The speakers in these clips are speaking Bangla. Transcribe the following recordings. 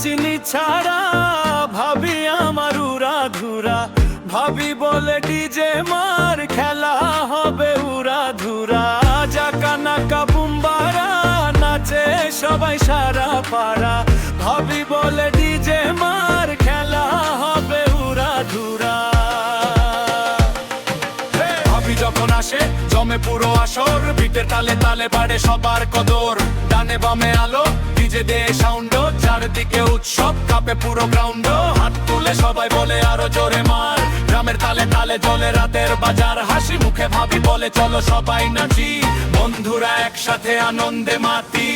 চিনি ছাড়া ভাবি আমার উড়াধুরা, ভাবি বলে ডিজে মার খেলা হবে উড়াধুরা। জাকা নাকা বুম্বারা নাচে সবাই সারা পাড়া, ভাবি বলে ডিজে মার খেলা হবে উড়াধুরা। ভাবি যখন আসে জমে পুরো আসর, বিটের তালে তালে বাড়ে সবার কদর। ডানে বামে আলো ডিজে দে সাউন্ড, চারদিকে উৎসব কাঁপে পুরো গ্রাউন্ড। হাত তুলে সবাই বলে আরো জোরে মার, গ্রামের তালে তালে জ্বলে রাতের বাজার। হাসি মুখে ভাবি বলে চলো সবাই নাচি, বন্ধুরা একসাথে আনন্দে মাতি।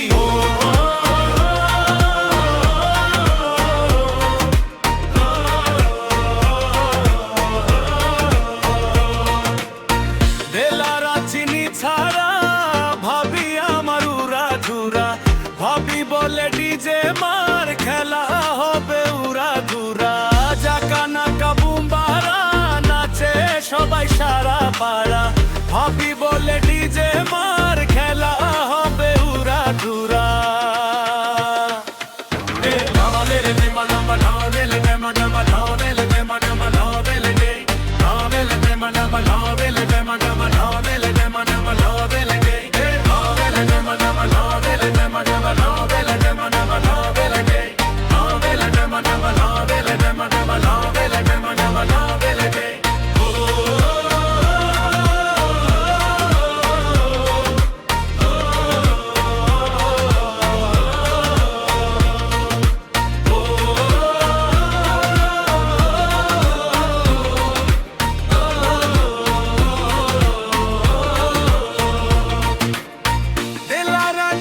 চিনি ছাড়া ভাবি আমার উড়াধুরা, ভাবি বলে ডিজে মার খেলা হবে উড়াধুরা। জাকা নাকা বুম্বারা নাচে সবাই সারা পাড়া, ভাবি বলে ডিজে মার খেলা হবে উড়াধুরা।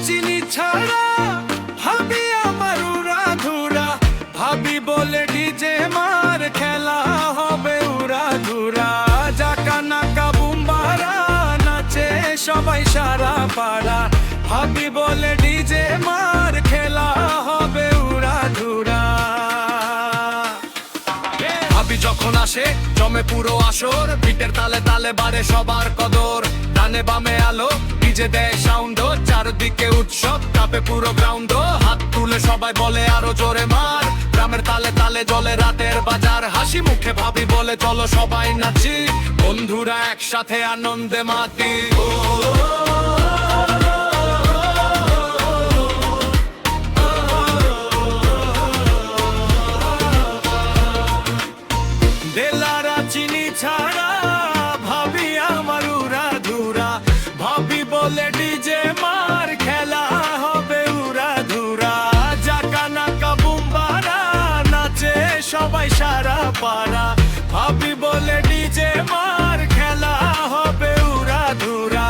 চিনি ছাড়া ভাবি আমার উড়াধুরা, ভাবি বলে ডিজে মার খেলা হবে উড়াধুরা। জাকা নাকা বুম্বারা নাচে সবাই সারা পাড়া, ভাবি বলে ডিজে মার খেলা হবে উড়াধুরা। ভাবি যখন আসে জমে পুরো আসর, বিটের তালে তালে বাড়ে সবার কদর। ডানে বামে আলো ডিজে দেয় সাউন্ড, চারদিকে উৎসব কাঁপে পুরো গ্রাউন্ড। হাত তুলে সবাই বলে আরো জোরে মার, গ্রামের তালে তালে জ্বলে রাতের বাজার। হাসি মুখে ভাবি বলে চলো সবাই নাচি, বন্ধুরা একসাথে আনন্দে মাতি। চিনি ছাড়া ভাবি আমার উড়াধুরা, ভাবি বলে ডিজে মার খেলা হবে উড়াধুরা। জাকা নাকা বুম্বারা নাচে সবাই সারা পাড়া, ভাবি বলে ডিজে মার খেলা হবে উড়াধুরা।